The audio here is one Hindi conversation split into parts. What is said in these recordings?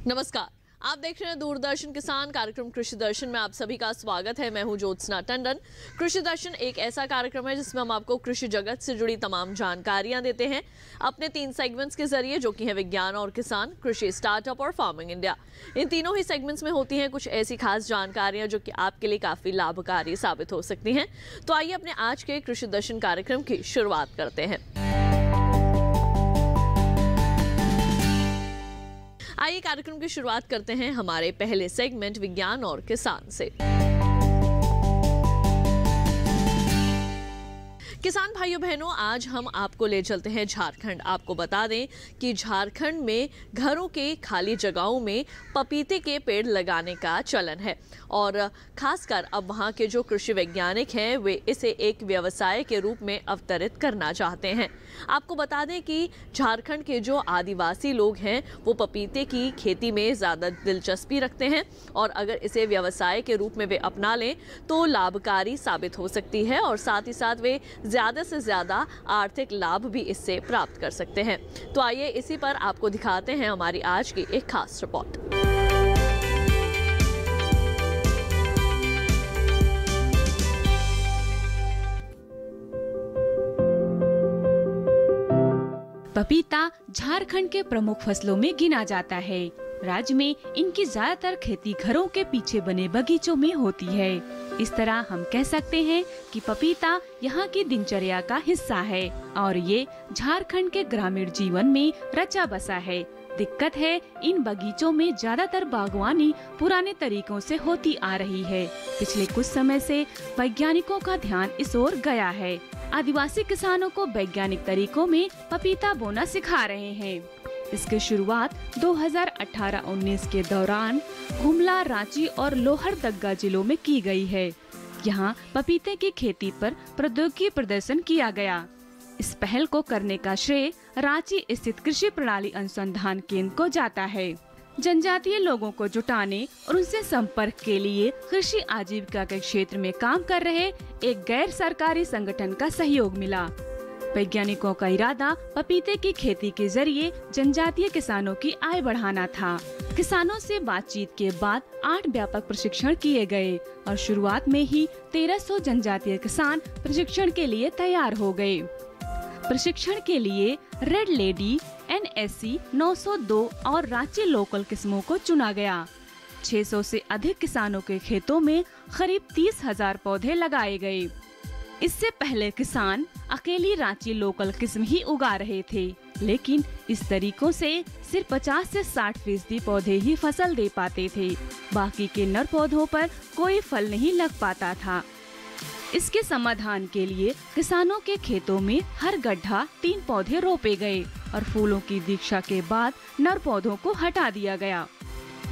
नमस्कार, आप देख रहे हैं दूरदर्शन किसान कार्यक्रम कृषि दर्शन में आप सभी का स्वागत है। मैं हूं ज्योत्सना टंडन। कृषि दर्शन एक ऐसा कार्यक्रम है जिसमें हम आपको कृषि जगत से जुड़ी तमाम जानकारियां देते हैं अपने 3 सेगमेंट्स के जरिए, जो कि है विज्ञान और किसान, कृषि स्टार्टअप और फार्मिंग इंडिया। इन तीनों ही सेगमेंट्स में होती हैं कुछ ऐसी खास जानकारियां जो कि आपके लिए काफी लाभकारी साबित हो सकती हैं। तो आइए अपने आज के कृषि दर्शन कार्यक्रम की शुरुआत करते हैं। आइए कार्यक्रम की शुरुआत करते हैं हमारे पहले सेगमेंट विज्ञान और किसान से। किसान भाइयों बहनों, आज हम आपको ले चलते हैं झारखंड। आपको बता दें कि झारखंड में घरों के खाली जगहों में पपीते के पेड़ लगाने का चलन है और खासकर अब वहां के जो कृषि वैज्ञानिक हैं वे इसे एक व्यवसाय के रूप में अवतरित करना चाहते हैं। आपको बता दें कि झारखंड के जो आदिवासी लोग हैं वो पपीते की खेती में ज़्यादा दिलचस्पी रखते हैं और अगर इसे व्यवसाय के रूप में वे अपना लें तो लाभकारी साबित हो सकती है और साथ ही साथ वे ज़्यादा से ज़्यादा आर्थिक लाभ भी इससे प्राप्त कर सकते हैं। तो आइए इसी पर आपको दिखाते हैं हमारी आज की एक खास रिपोर्ट। पपीता झारखंड के प्रमुख फसलों में गिना जाता है। राज्य में इनकी ज्यादातर खेती घरों के पीछे बने बगीचों में होती है। इस तरह हम कह सकते हैं कि पपीता यहाँ की दिनचर्या का हिस्सा है और ये झारखंड के ग्रामीण जीवन में रचा बसा है। दिक्कत है, इन बगीचों में ज्यादातर बागवानी पुराने तरीकों से होती आ रही है। पिछले कुछ समय से वैज्ञानिकों का ध्यान इस ओर गया है। आदिवासी किसानों को वैज्ञानिक तरीकों में पपीता बोना सिखा रहे हैं। इसकी शुरुआत 2018-19 के दौरान गुमला, रांची और लोहरदग्गा जिलों में की गई है। यहाँ पपीते की खेती पर प्रौद्योगिकी प्रदर्शन किया गया। इस पहल को करने का श्रेय रांची स्थित कृषि प्रणाली अनुसंधान केंद्र को जाता है। जनजातीय लोगों को जुटाने और उनसे संपर्क के लिए कृषि आजीविका के क्षेत्र में काम कर रहे एक गैर सरकारी संगठन का सहयोग मिला। वैज्ञानिकों का इरादा पपीते की खेती के जरिए जनजातीय किसानों की आय बढ़ाना था। किसानों से बातचीत के बाद 8 व्यापक प्रशिक्षण किए गए और शुरुआत में ही 1300 जनजातीय किसान प्रशिक्षण के लिए तैयार हो गए। प्रशिक्षण के लिए रेड लेडी, NSC 902 और रांची लोकल किस्मों को चुना गया। 600 से अधिक किसानों के खेतों में करीब 30,000 पौधे लगाए गए। इससे पहले किसान अकेली रांची लोकल किस्म ही उगा रहे थे, लेकिन इस तरीकों से सिर्फ 50 से 60% पौधे ही फसल दे पाते थे। बाकी के नर पौधों पर कोई फल नहीं लग पाता था। इसके समाधान के लिए किसानों के खेतों में हर गड्ढा 3 पौधे रोपे गए और फूलों की दीक्षा के बाद नर पौधों को हटा दिया गया।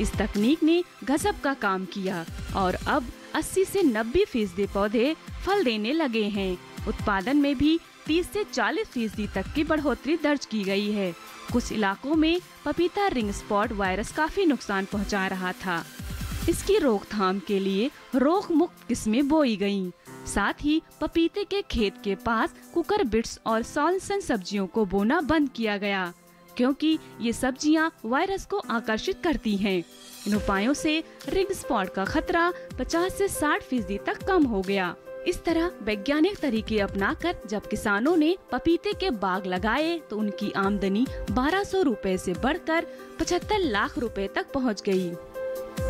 इस तकनीक ने गजब का काम किया और अब 80 से 90% पौधे फल देने लगे हैं। उत्पादन में भी 30 से 40% तक की बढ़ोतरी दर्ज की गई है। कुछ इलाकों में पपीता रिंग स्पॉट वायरस काफी नुकसान पहुंचा रहा था। इसकी रोकथाम के लिए रोग मुक्त किस्में बोई गयीं। साथ ही पपीते के खेत के पास कुकर बिट्स और सॉल्सन सब्जियों को बोना बंद किया गया, क्योंकि ये सब्जियां वायरस को आकर्षित करती हैं। इन उपायों से रिंग स्पॉट का खतरा 50 से 60% तक कम हो गया। इस तरह वैज्ञानिक तरीके अपनाकर जब किसानों ने पपीते के बाग लगाए तो उनकी आमदनी 1200 रुपए से बढ़कर 75 लाख रुपए तक पहुंच गई।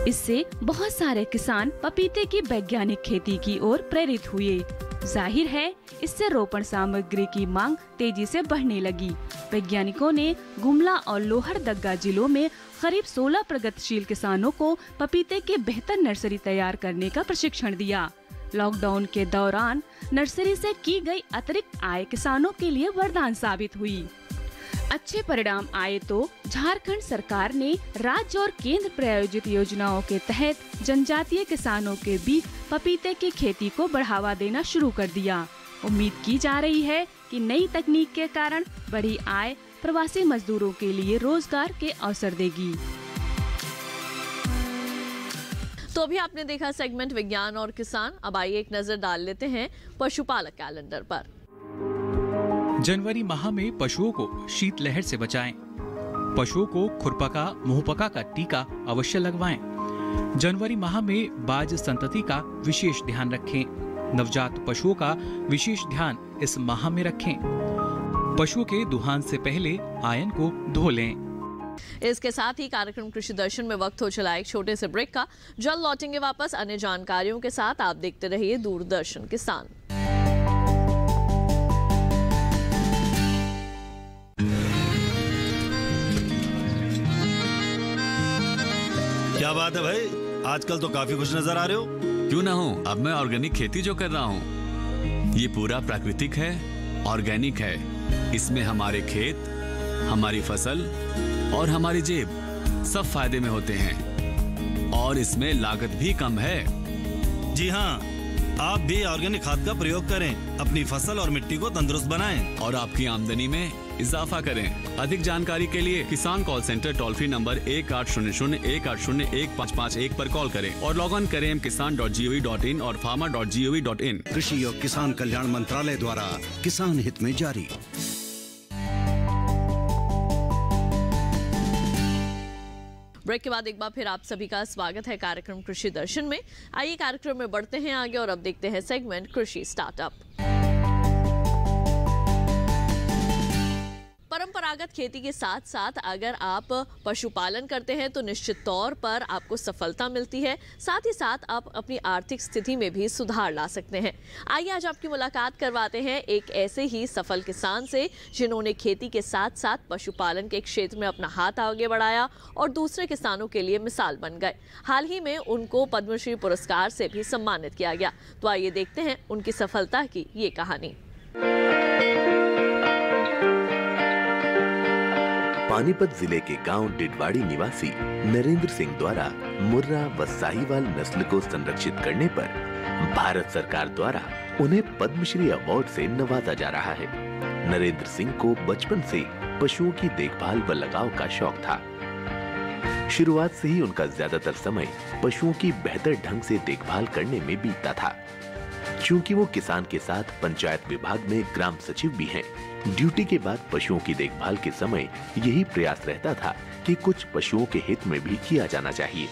इससे बहुत सारे किसान पपीते की वैज्ञानिक खेती की ओर प्रेरित हुए। जाहिर है, इससे रोपण सामग्री की मांग तेजी से बढ़ने लगी। वैज्ञानिकों ने गुमला और लोहरदग्गा जिलों में करीब 16 प्रगतिशील किसानों को पपीते के बेहतर नर्सरी तैयार करने का प्रशिक्षण दिया। लॉकडाउन के दौरान नर्सरी से की गई अतिरिक्त आय किसानों के लिए वरदान साबित हुई। अच्छे परिणाम आए तो झारखंड सरकार ने राज्य और केंद्र प्रायोजित योजनाओं के तहत जनजातीय किसानों के बीच पपीते की खेती को बढ़ावा देना शुरू कर दिया। उम्मीद की जा रही है कि नई तकनीक के कारण बड़ी आय प्रवासी मजदूरों के लिए रोजगार के अवसर देगी। तो अभी आपने देखा सेगमेंट विज्ञान और किसान। अब आइए एक नजर डाल लेते हैं पशुपालक कैलेंडर पर। जनवरी माह में पशुओं को शीतलहर से बचाएं। पशुओं को खुरपका मुंहपका का टीका अवश्य लगवाएं। जनवरी माह में बाज संतति का विशेष ध्यान रखें। नवजात पशुओं का विशेष ध्यान इस माह में रखें। पशुओं के दुहान से पहले आयन को धो लें। इसके साथ ही कार्यक्रम कृषि दर्शन में वक्त हो चला एक छोटे से ब्रेक का। जल्द लौटेंगे वापस अन्य जानकारियों के साथ। आप देखते रहिए दूरदर्शन किसान। क्या बात है भाई, आजकल तो काफी खुश नजर आ रहे हो। क्यों ना हो, अब मैं ऑर्गेनिक खेती जो कर रहा हूँ ये पूरा प्राकृतिक है, ऑर्गेनिक है। इसमें हमारे खेत, हमारी फसल और हमारी जेब सब फायदे में होते हैं और इसमें लागत भी कम है। जी हाँ, आप भी ऑर्गेनिक खाद का प्रयोग करें, अपनी फसल और मिट्टी को तंदुरुस्त बनाएं और आपकी आमदनी में इजाफा करें। अधिक जानकारी के लिए किसान call centre toll free number 1800-180-1551 पर कॉल करें और लॉग ऑन करें kisan.gov.in और farmer.gov.in। कृषि और किसान कल्याण मंत्रालय द्वारा किसान हित में जारी। ब्रेक के बाद एक बार फिर आप सभी का स्वागत है कार्यक्रम कृषि दर्शन में। आइए कार्यक्रम में बढ़ते हैं आगे और अब देखते हैं सेगमेंट कृषि स्टार्टअप। परंपरागत खेती के साथ साथ अगर आप पशुपालन करते हैं तो निश्चित तौर पर आपको सफलता मिलती है। साथ ही साथ आप अपनी आर्थिक स्थिति में भी सुधार ला सकते हैं। आइए आज आपकी मुलाकात करवाते हैं एक ऐसे ही सफल किसान से जिन्होंने खेती के साथ साथ पशुपालन के क्षेत्र में अपना हाथ आगे बढ़ाया और दूसरे किसानों के लिए मिसाल बन गए। हाल ही में उनको पद्मश्री पुरस्कार से भी सम्मानित किया गया। तो आइए देखते हैं उनकी सफलता की ये कहानी। पानीपत जिले के गांव डिडवाड़ी निवासी नरेंद्र सिंह द्वारा मुर्रा व साहिवाल नस्ल को संरक्षित करने पर भारत सरकार द्वारा उन्हें पद्मश्री अवार्ड से नवाजा जा रहा है। नरेंद्र सिंह को बचपन से पशुओं की देखभाल व लगाव का शौक था। शुरुआत से ही उनका ज्यादातर समय पशुओं की बेहतर ढंग से देखभाल करने में बीतता था। चूंकि वो किसान के साथ पंचायत विभाग में ग्राम सचिव भी हैं, ड्यूटी के बाद पशुओं की देखभाल के समय यही प्रयास रहता था कि कुछ पशुओं के हित में भी किया जाना चाहिए।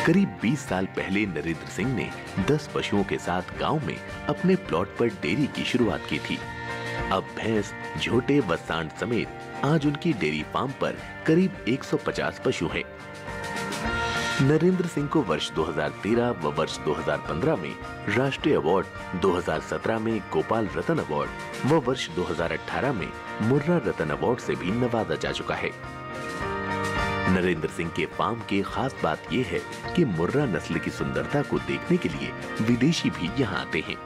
करीब 20 साल पहले नरेंद्र सिंह ने 10 पशुओं के साथ गांव में अपने प्लॉट पर डेयरी की शुरुआत की थी। अब भैंस, झोटे व सांड समेत आज उनकी डेयरी फार्म पर करीब 150 पशु हैं। नरेंद्र सिंह को वर्ष 2013 व वर्ष 2015 में राष्ट्रीय अवार्ड, 2017 में गोपाल रत्न अवार्ड व वर्ष 2018 में मुर्रा रत्न अवार्ड से भी नवाजा जा चुका है। नरेंद्र सिंह के फार्म की खास बात यह है कि मुर्रा नस्ल की सुंदरता को देखने के लिए विदेशी भी यहाँ आते हैं।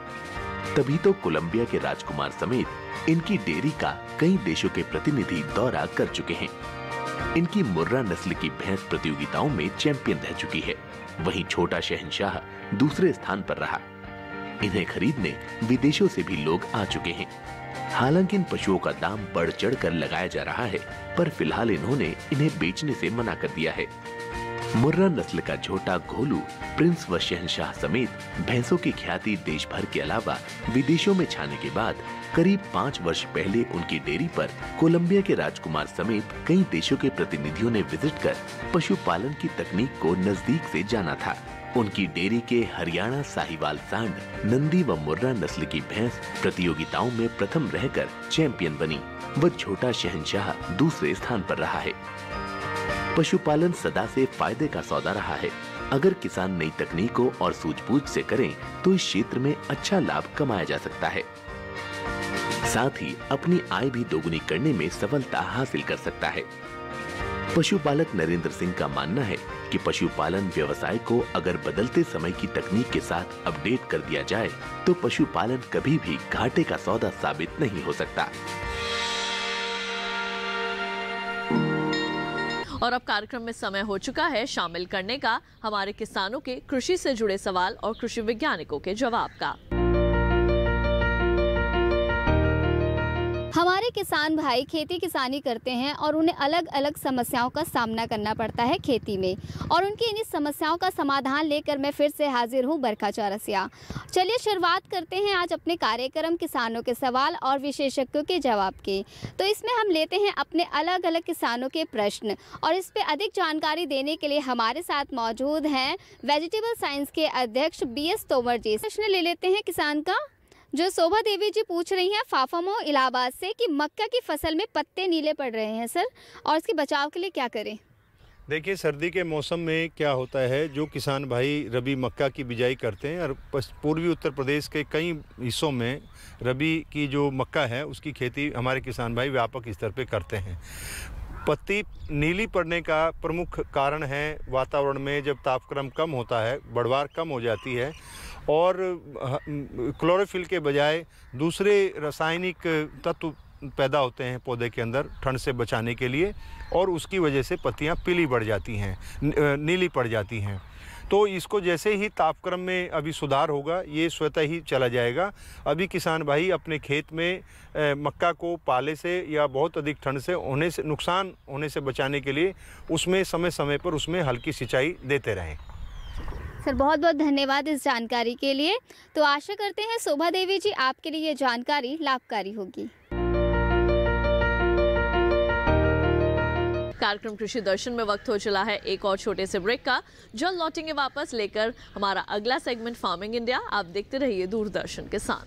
तभी तो कोलंबिया के राजकुमार समेत इनकी डेयरी का कई देशों के प्रतिनिधि दौरा कर चुके हैं। इनकी मुर्रा नस्ल की भैंस प्रतियोगिताओं में चैंपियन रह चुकी है। वहीं छोटा शहंशाह दूसरे स्थान पर रहा। इन्हें खरीदने विदेशों से भी लोग आ चुके हैं। हालांकि इन पशुओं का दाम बढ़ चढ़ कर लगाया जा रहा है, पर फिलहाल इन्होंने इन्हें बेचने से मना कर दिया है। मुर्रा नस्ल का झोटा घोलू, प्रिंस व शहंशाह समेत भैंसों की ख्याति देश भर के अलावा विदेशों में छाने के बाद करीब 5 वर्ष पहले उनकी डेयरी पर कोलंबिया के राजकुमार समेत कई देशों के प्रतिनिधियों ने विजिट कर पशुपालन की तकनीक को नजदीक से जाना था। उनकी डेयरी के हरियाणा साहिवाल सांड, नंदी व मुर्रा नस्ल की भैंस प्रतियोगिताओं में प्रथम रहकर चैंपियन बनी व छोटा शहंशाह दूसरे स्थान पर रहा है। पशुपालन सदा से फायदे का सौदा रहा है। अगर किसान नई तकनीकों और सूझबूझ से करें तो इस क्षेत्र में अच्छा लाभ कमाया जा सकता है। साथ ही अपनी आय भी दोगुनी करने में सफलता हासिल कर सकता है। पशुपालक नरेंद्र सिंह का मानना है कि पशुपालन व्यवसाय को अगर बदलते समय की तकनीक के साथ अपडेट कर दिया जाए तो पशुपालन कभी भी घाटे का सौदा साबित नहीं हो सकता। और अब कार्यक्रम में समय हो चुका है शामिल करने का हमारे किसानों के कृषि से जुड़े सवाल और कृषि वैज्ञानिकों के जवाब का। हमारे किसान भाई खेती किसानी करते हैं और उन्हें अलग अलग समस्याओं का सामना करना पड़ता है खेती में, और उनकी इन्हीं समस्याओं का समाधान लेकर मैं फिर से हाजिर हूं बरखा चौरसिया। चलिए शुरुआत करते हैं आज अपने कार्यक्रम किसानों के सवाल और विशेषज्ञों के जवाब के। तो इसमें हम लेते हैं अपने अलग अलग किसानों के प्रश्न, और इस पर अधिक जानकारी देने के लिए हमारे साथ मौजूद हैं वेजिटेबल साइंस के अध्यक्ष BS तोमर जी। प्रश्न ले लेते हैं किसान का, जो शोभा देवी जी पूछ रही हैं फाफामो इलाहाबाद से कि मक्का की फसल में पत्ते नीले पड़ रहे हैं सर, और इसके बचाव के लिए क्या करें? देखिए, सर्दी के मौसम में क्या होता है, जो किसान भाई रबी मक्का की बिजाई करते हैं और पूर्वी उत्तर प्रदेश के कई हिस्सों में रबी की जो मक्का है उसकी खेती हमारे किसान भाई व्यापक स्तर पे करते हैं। पत्ती नीली पड़ने का प्रमुख कारण है वातावरण में जब तापक्रम कम होता है, बढ़वार कम हो जाती है और क्लोरोफिल के बजाय दूसरे रासायनिक तत्व पैदा होते हैं पौधे के अंदर ठंड से बचाने के लिए, और उसकी वजह से पत्तियां पीली पड़ जाती हैं, नीली पड़ जाती हैं। तो इसको जैसे ही तापक्रम में अभी सुधार होगा ये स्वतः ही चला जाएगा। अभी किसान भाई अपने खेत में मक्का को पाले से या बहुत अधिक ठंड से नुकसान होने से बचाने के लिए उसमें समय समय पर उसमें हल्की सिंचाई देते रहें। सर बहुत बहुत धन्यवाद इस जानकारी के लिए। तो आशा करते हैं शोभा देवी जी आपके लिए ये जानकारी लाभकारी होगी। कार्यक्रम कृषि दर्शन में वक्त हो चला है एक और छोटे से ब्रेक का। जल्द लौटेंगे वापस लेकर हमारा अगला सेगमेंट फार्मिंग इंडिया। आप देखते रहिए दूरदर्शन के साथ।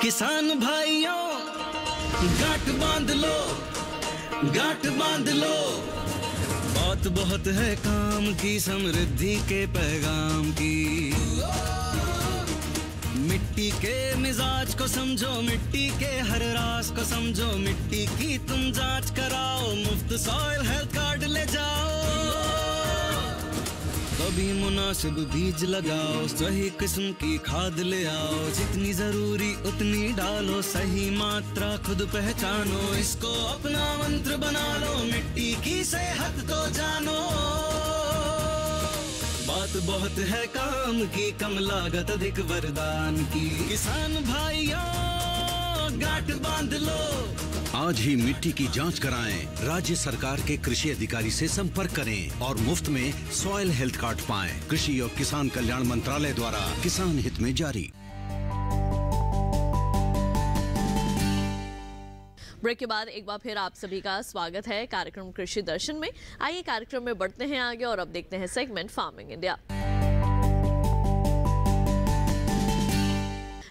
किसान भाइयों गांठ बांध लो, गांठ बांध लो, बात बहुत है काम की, समृद्धि के पैगाम की। मिट्टी के मिजाज को समझो, मिट्टी के हर राज को समझो, मिट्टी की तुम जांच कराओ, मुफ्त सॉइल हेल्थ कार्ड ले जाओ। कभी मुनासिब बीज लगाओ, सही किस्म की खाद ले आओ, जितनी जरूरी उतनी डालो, सही मात्रा खुद पहचानो, इसको अपना मंत्र बना लो, मिट्टी की सेहत को जानो। बात बहुत है काम की, कम लागत अधिक वरदान की, किसान भाइयों गांठ बांध लो। आज ही मिट्टी की जांच कराएं, राज्य सरकार के कृषि अधिकारी से संपर्क करें और मुफ्त में सॉइल हेल्थ कार्ड पाएं। कृषि और किसान कल्याण मंत्रालय द्वारा किसान हित में जारी। ब्रेक के बाद एक बार फिर आप सभी का स्वागत है कार्यक्रम कृषि दर्शन में। आइए कार्यक्रम में बढ़ते हैं आगे और अब देखते हैं सेगमेंट फार्मिंग इंडिया।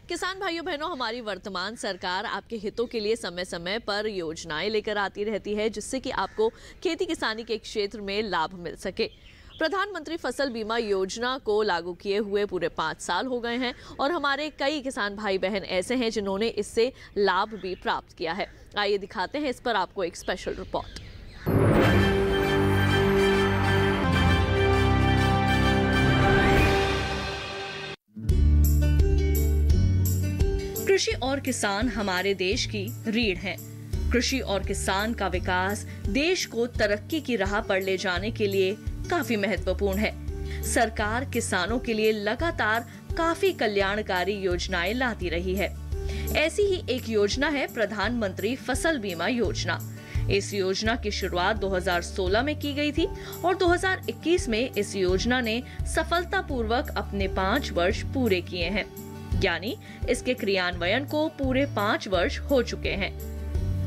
किसान भाइयों बहनों, हमारी वर्तमान सरकार आपके हितों के लिए समय समय पर योजनाएं लेकर आती रहती है जिससे कि आपको खेती किसानी के क्षेत्र में लाभ मिल सके। प्रधानमंत्री फसल बीमा योजना को लागू किए हुए पूरे 5 साल हो गए हैं और हमारे कई किसान भाई बहन ऐसे हैं जिन्होंने इससे लाभ भी प्राप्त किया है। आइए दिखाते हैं इस पर आपको एक स्पेशल रिपोर्ट। कृषि और किसान हमारे देश की रीढ़ हैं। कृषि और किसान का विकास देश को तरक्की की राह पर ले जाने के लिए काफी महत्वपूर्ण है। सरकार किसानों के लिए लगातार काफी कल्याणकारी योजनाएं लाती रही है। ऐसी ही एक योजना है प्रधानमंत्री फसल बीमा योजना। इस योजना की शुरुआत 2016 में की गई थी और 2021 में इस योजना ने सफलतापूर्वक अपने 5 वर्ष पूरे किए हैं, यानी इसके क्रियान्वयन को पूरे 5 वर्ष हो चुके हैं।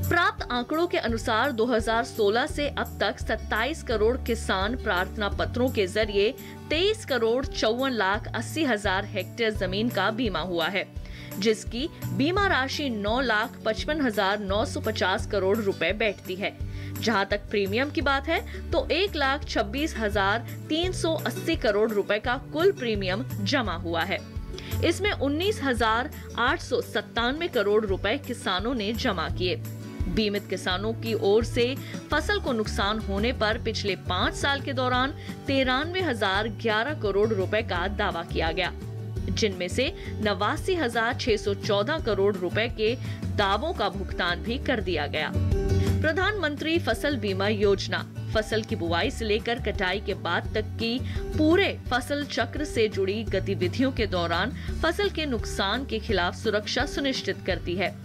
प्राप्त आंकड़ों के अनुसार 2016 से अब तक 27 करोड़ किसान प्रार्थना पत्रों के जरिए 23 करोड़ 54,80,000 हेक्टेयर जमीन का बीमा हुआ है, जिसकी बीमा राशि 9,55,950 करोड़ रुपए बैठती है। जहां तक प्रीमियम की बात है तो 1,26,380 करोड़ रुपए का कुल प्रीमियम जमा हुआ है। इसमें 19,897 करोड़ रुपए किसानों ने जमा किए। बीमित किसानों की ओर से फसल को नुकसान होने पर पिछले 5 साल के दौरान 93,011 करोड़ रुपए का दावा किया गया, जिनमें से 89,614 करोड़ रुपए के दावों का भुगतान भी कर दिया गया। प्रधानमंत्री फसल बीमा योजना फसल की बुआई से लेकर कटाई के बाद तक की पूरे फसल चक्र से जुड़ी गतिविधियों के दौरान फसल के नुकसान के खिलाफ सुरक्षा सुनिश्चित करती है।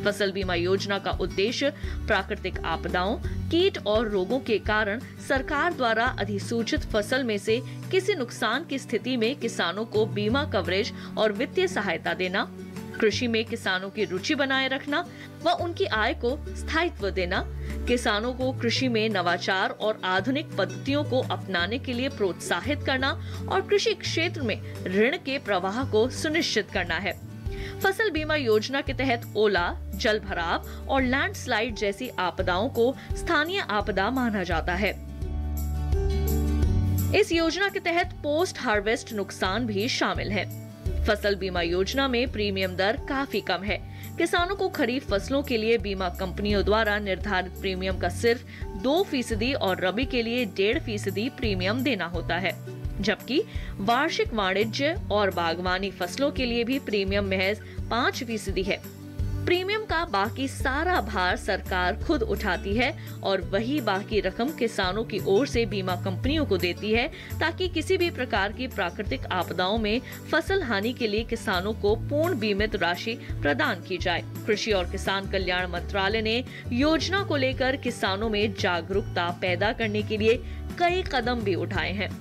फसल बीमा योजना का उद्देश्य प्राकृतिक आपदाओं, कीट और रोगों के कारण सरकार द्वारा अधिसूचित फसल में से किसी नुकसान की स्थिति में किसानों को बीमा कवरेज और वित्तीय सहायता देना, कृषि में किसानों की रुचि बनाए रखना व उनकी आय को स्थायित्व देना, किसानों को कृषि में नवाचार और आधुनिक पद्धतियों को अपनाने के लिए प्रोत्साहित करना और कृषि क्षेत्र में ऋण के प्रवाह को सुनिश्चित करना है। फसल बीमा योजना के तहत ओला, जल भराव और लैंडस्लाइड जैसी आपदाओं को स्थानीय आपदा माना जाता है। इस योजना के तहत पोस्ट हार्वेस्ट नुकसान भी शामिल है। फसल बीमा योजना में प्रीमियम दर काफी कम है। किसानों को खरीफ फसलों के लिए बीमा कंपनियों द्वारा निर्धारित प्रीमियम का सिर्फ 2% और रबी के लिए 1.5% प्रीमियम देना होता है, जबकि वार्षिक वाणिज्य और बागवानी फसलों के लिए भी प्रीमियम महज 5% है। प्रीमियम का बाकी सारा भार सरकार खुद उठाती है और वही बाकी रकम किसानों की ओर से बीमा कंपनियों को देती है, ताकि किसी भी प्रकार की प्राकृतिक आपदाओं में फसल हानि के लिए किसानों को पूर्ण बीमित राशि प्रदान की जाए। कृषि और किसान कल्याण मंत्रालय ने योजना को लेकर किसानों में जागरूकता पैदा करने के लिए कई कदम भी उठाए हैं।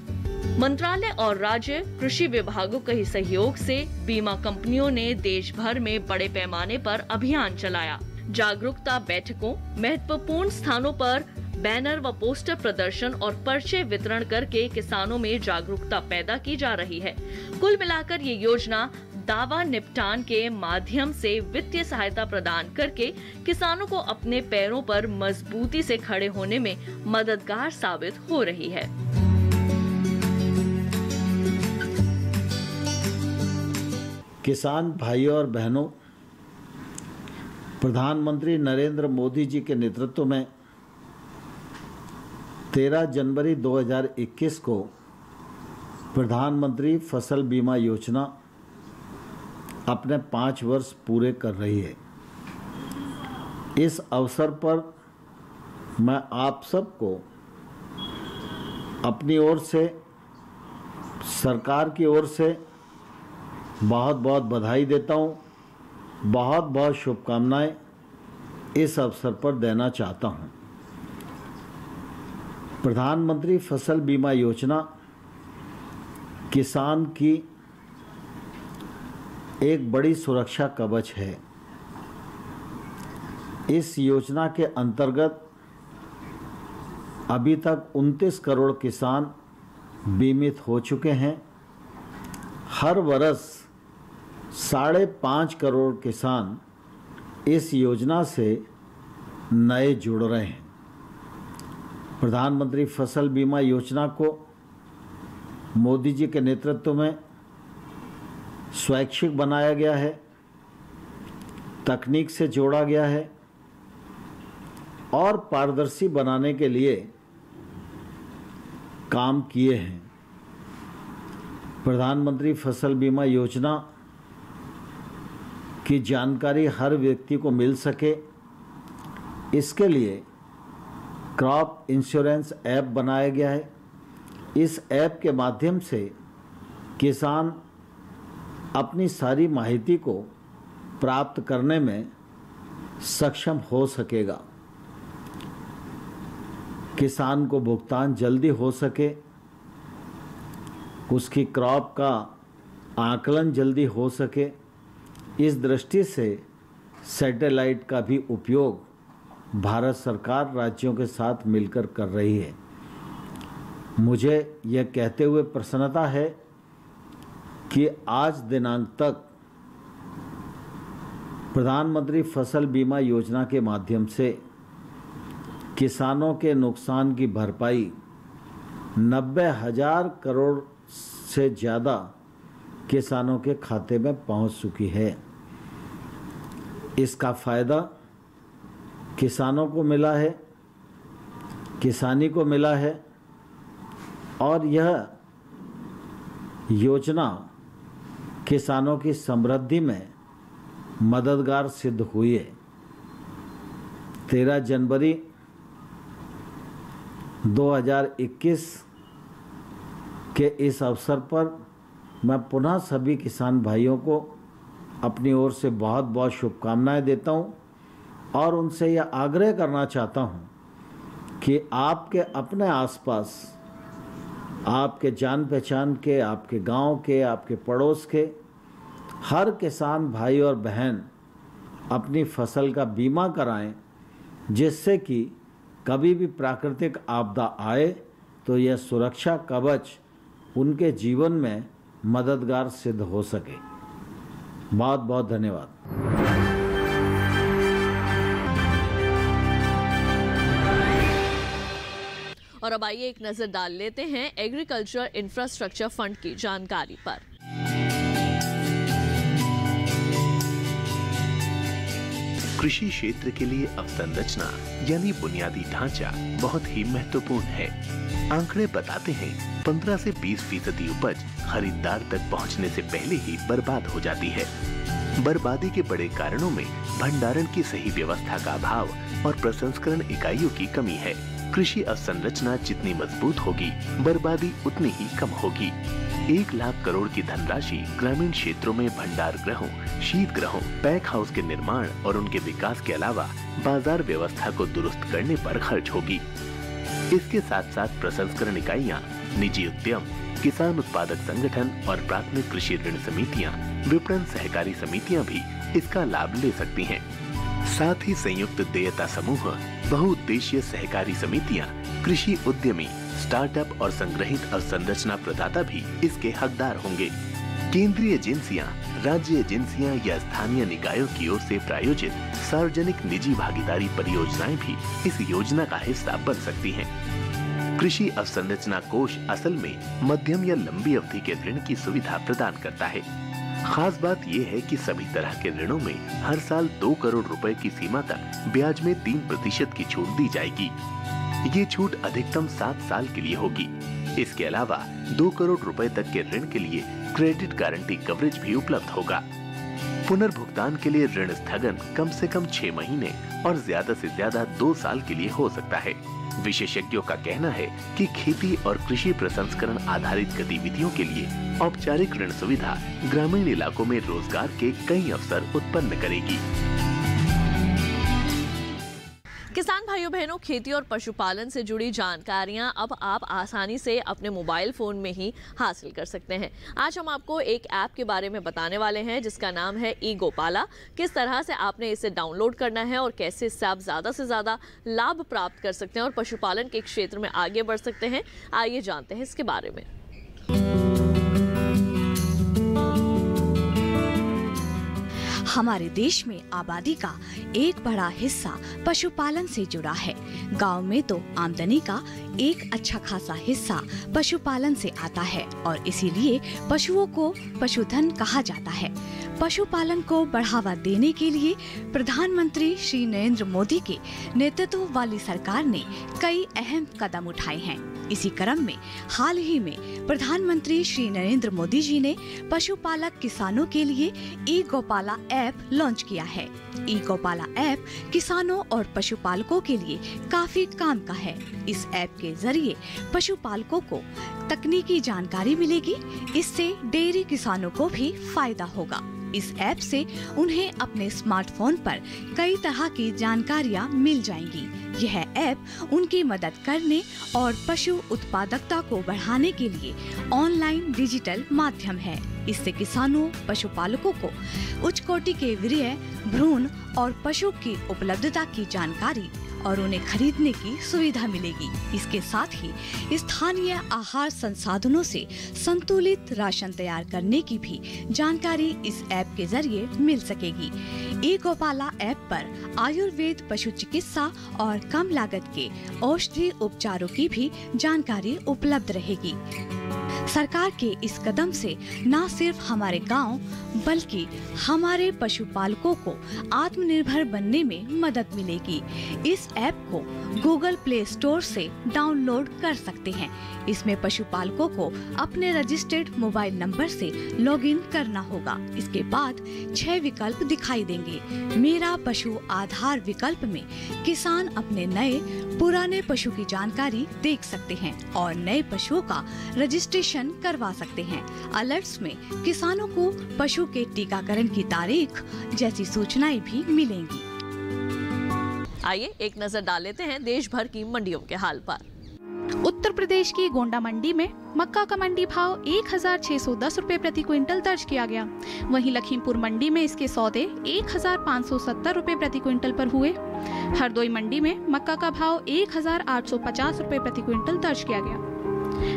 मंत्रालय और राज्य कृषि विभागों के सहयोग से बीमा कंपनियों ने देश भर में बड़े पैमाने पर अभियान चलाया। जागरूकता बैठकों, महत्वपूर्ण स्थानों पर बैनर व पोस्टर प्रदर्शन और पर्चे वितरण करके किसानों में जागरूकता पैदा की जा रही है। कुल मिलाकर ये योजना दावा निपटान के माध्यम से वित्तीय सहायता प्रदान करके किसानों को अपने पैरों पर मजबूती से खड़े होने में मददगार साबित हो रही है। किसान भाइयों और बहनों, प्रधानमंत्री नरेंद्र मोदी जी के नेतृत्व में 13 जनवरी 2021 को प्रधानमंत्री फसल बीमा योजना अपने 5 वर्ष पूरे कर रही है। इस अवसर पर मैं आप सबको अपनी ओर से, सरकार की ओर से बहुत बहुत बधाई देता हूँ, बहुत बहुत शुभकामनाएं इस अवसर पर देना चाहता हूँ। प्रधानमंत्री फसल बीमा योजना किसान की एक बड़ी सुरक्षा कवच है। इस योजना के अंतर्गत अभी तक 29 करोड़ किसान बीमित हो चुके हैं। हर वर्ष 5.5 करोड़ किसान इस योजना से नए जुड़ रहे हैं। प्रधानमंत्री फसल बीमा योजना को मोदी जी के नेतृत्व में स्वैच्छिक बनाया गया है, तकनीक से जोड़ा गया है और पारदर्शी बनाने के लिए काम किए हैं। प्रधानमंत्री फसल बीमा योजना की जानकारी हर व्यक्ति को मिल सके, इसके लिए क्रॉप इंश्योरेंस ऐप बनाया गया है। इस ऐप के माध्यम से किसान अपनी सारी माहिती को प्राप्त करने में सक्षम हो सकेगा। किसान को भुगतान जल्दी हो सके, उसकी क्रॉप का आकलन जल्दी हो सके, इस दृष्टि से सैटेलाइट का भी उपयोग भारत सरकार राज्यों के साथ मिलकर कर रही है। मुझे यह कहते हुए प्रसन्नता है कि आज दिनांक तक प्रधानमंत्री फसल बीमा योजना के माध्यम से किसानों के नुकसान की भरपाई 90,000 करोड़ से ज़्यादा किसानों के खाते में पहुंच चुकी है। इसका फ़ायदा किसानों को मिला है, किसानी को मिला है और यह योजना किसानों की समृद्धि में मददगार सिद्ध हुई है। 13 जनवरी 2021 के इस अवसर पर मैं पुनः सभी किसान भाइयों को अपनी ओर से बहुत बहुत शुभकामनाएं देता हूं और उनसे यह आग्रह करना चाहता हूं कि आपके अपने आसपास, आपके जान पहचान के, आपके गांव के, आपके पड़ोस के हर किसान भाई और बहन अपनी फसल का बीमा कराएं, जिससे कि कभी भी प्राकृतिक आपदा आए तो यह सुरक्षा कवच उनके जीवन में मददगार सिद्ध हो सके। बहुत बहुत धन्यवाद। और अब आइए एक नजर डाल लेते हैं एग्रीकल्चर इंफ्रास्ट्रक्चर फंड की जानकारी पर। कृषि क्षेत्र के लिए अवसंरचना यानी बुनियादी ढांचा बहुत ही महत्वपूर्ण है। आंकड़े बताते हैं 15 से 20% उपज खरीदार तक पहुंचने से पहले ही बर्बाद हो जाती है। बर्बादी के बड़े कारणों में भंडारण की सही व्यवस्था का अभाव और प्रसंस्करण इकाइयों की कमी है। कृषि अवसंरचना जितनी मजबूत होगी, बर्बादी उतनी ही कम होगी। 1 लाख करोड़ की धनराशि ग्रामीण क्षेत्रों में भंडार गृहों, शीत गृहों, पैक हाउस के निर्माण और उनके विकास के अलावा बाजार व्यवस्था को दुरुस्त करने पर खर्च होगी। इसके साथ साथ प्रसंस्करण इकाइयां, निजी उद्यम, किसान उत्पादक संगठन और प्राथमिक कृषि ऋण समितियां, विपणन सहकारी समितियां भी इसका लाभ ले सकती हैं। साथ ही संयुक्त देयता समूह, बहुउद्देशीय सहकारी समितियां, कृषि उद्यमी, स्टार्टअप और संग्रहित अवसंरचना प्रदाता भी इसके हकदार होंगे। केंद्रीय एजेंसियां, राज्य एजेंसियां या स्थानीय निकायों की ओर से प्रायोजित सार्वजनिक निजी भागीदारी परियोजनाएं भी इस योजना का हिस्सा बन सकती हैं। कृषि अवसंरचना कोष असल में मध्यम या लंबी अवधि के ऋण की सुविधा प्रदान करता है। खास बात यह है कि सभी तरह के ऋणों में हर साल 2 करोड़ रुपए की सीमा तक ब्याज में 3% की छूट दी जाएगी। ये छूट अधिकतम 7 साल के लिए होगी। इसके अलावा 2 करोड़ रुपए तक के ऋण के लिए क्रेडिट गारंटी कवरेज भी उपलब्ध होगा। पुनर्भुगतान के लिए ऋण स्थगन कम से कम 6 महीने और ज्यादा से ज्यादा 2 साल के लिए हो सकता है। विशेषज्ञों का कहना है कि खेती और कृषि प्रसंस्करण आधारित गतिविधियों के लिए औपचारिक ऋण सुविधा ग्रामीण इलाकों में रोजगार के कई अवसर उत्पन्न करेगी। किसान भाइयों बहनों, खेती और पशुपालन से जुड़ी जानकारियां अब आप आसानी से अपने मोबाइल फोन में ही हासिल कर सकते हैं। आज हम आपको एक ऐप के बारे में बताने वाले हैं जिसका नाम है ई गोपाला। किस तरह से आपने इसे डाउनलोड करना है और कैसे इससे आप ज़्यादा से ज़्यादा लाभ प्राप्त कर सकते हैं और पशुपालन के क्षेत्र में आगे बढ़ सकते हैं, आइए जानते हैं इसके बारे में। हमारे देश में आबादी का एक बड़ा हिस्सा पशुपालन से जुड़ा है। गांव में तो आमदनी का एक अच्छा खासा हिस्सा पशुपालन से आता है और इसीलिए पशुओं को पशुधन कहा जाता है। पशुपालन को बढ़ावा देने के लिए प्रधानमंत्री श्री नरेंद्र मोदी के नेतृत्व वाली सरकार ने कई अहम कदम उठाए हैं। इसी क्रम में हाल ही में प्रधानमंत्री श्री नरेंद्र मोदी जी ने पशुपालक किसानों के लिए ई गोपाला ऐप लॉन्च किया है। ई गोपाला ऐप किसानों और पशुपालकों के लिए काफी काम का है। इस ऐप के जरिए पशुपालकों को तकनीकी जानकारी मिलेगी। इससे डेयरी किसानों को भी फायदा होगा। इस ऐप से उन्हें अपने स्मार्टफोन पर कई तरह की जानकारियां मिल जाएंगी। यह ऐप उनकी मदद करने और पशु उत्पादकता को बढ़ाने के लिए ऑनलाइन डिजिटल माध्यम है। इससे किसानों, पशुपालकों को उच्च कोटि के वीर्य, भ्रूण और पशु की उपलब्धता की जानकारी और उन्हें खरीदने की सुविधा मिलेगी। इसके साथ ही स्थानीय आहार संसाधनों से संतुलित राशन तैयार करने की भी जानकारी इस ऐप के जरिए मिल सकेगी। ई गोपाला ऐप पर आयुर्वेद, पशु चिकित्सा और कम लागत के औषधि उपचारों की भी जानकारी उपलब्ध रहेगी। सरकार के इस कदम से न सिर्फ हमारे गांव बल्कि हमारे पशुपालकों को आत्मनिर्भर बनने में मदद मिलेगी। इस ऐप को गूगल प्ले स्टोर से डाउनलोड कर सकते हैं। इसमें पशुपालकों को अपने रजिस्टर्ड मोबाइल नंबर से लॉगिन करना होगा। इसके बाद 6 विकल्प दिखाई देंगे। मेरा पशु आधार विकल्प में किसान अपने नए पुराने पशु की जानकारी देख सकते हैं और नए पशुओं का रजिस्ट्रेशन करवा सकते हैं। अलर्ट्स में किसानों को पशु के टीकाकरण की तारीख जैसी सूचनाएं भी मिलेंगी। आइए एक नजर डाल लेते हैं देश भर की मंडियों के हाल पर। उत्तर प्रदेश की गोंडा मंडी में मक्का का मंडी भाव 1610 रुपए प्रति क्विंटल दर्ज किया गया। वहीं लखीमपुर मंडी में इसके सौदे 1570 रुपए प्रति क्विंटल पर हुए। हरदोई मंडी में मक्का का भाव 1850 रुपए प्रति क्विंटल दर्ज किया गया।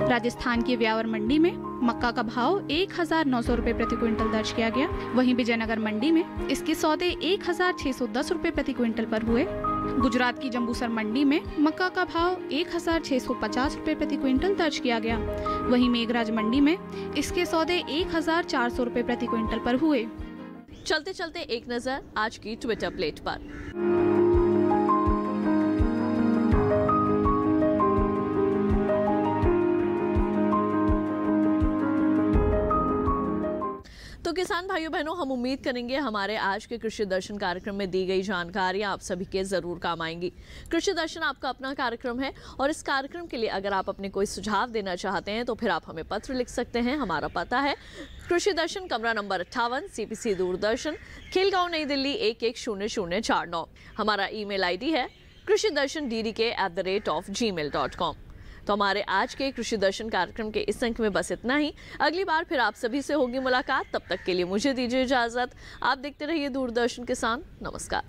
राजस्थान की व्यावर मंडी में मक्का का भाव 1900 रुपए प्रति क्विंटल दर्ज किया गया। वहीं विजयनगर मंडी में इसके सौदे 1610 रुपए प्रति क्विंटल पर हुए। गुजरात की जंबूसर मंडी में मक्का का भाव 1650 रुपए प्रति क्विंटल दर्ज किया गया। वहीं मेघराज मंडी में इसके सौदे 1400 रुपए प्रति क्विंटल पर हुए। चलते चलते एक नजर आज की ट्विटर प्लेट पर। तो किसान भाइयों बहनों, हम उम्मीद करेंगे हमारे आज के कृषि दर्शन कार्यक्रम में दी गई जानकारियां आप सभी के जरूर काम आएंगी। कृषि दर्शन आपका अपना कार्यक्रम है और इस कार्यक्रम के लिए अगर आप अपने कोई सुझाव देना चाहते हैं तो फिर आप हमें पत्र लिख सकते हैं। हमारा पता है कृषि दर्शन, कमरा नंबर 58, CPC दूरदर्शन, खिलगांव, नई दिल्ली 110049। हमारा ईमेल ID है krishidrshandk@gmail.com। तो हमारे आज के कृषि दर्शन कार्यक्रम के इस अंक में बस इतना ही। अगली बार फिर आप सभी से होगी मुलाकात। तब तक के लिए मुझे दीजिए इजाजत। आप देखते रहिए दूरदर्शन किसान। नमस्कार।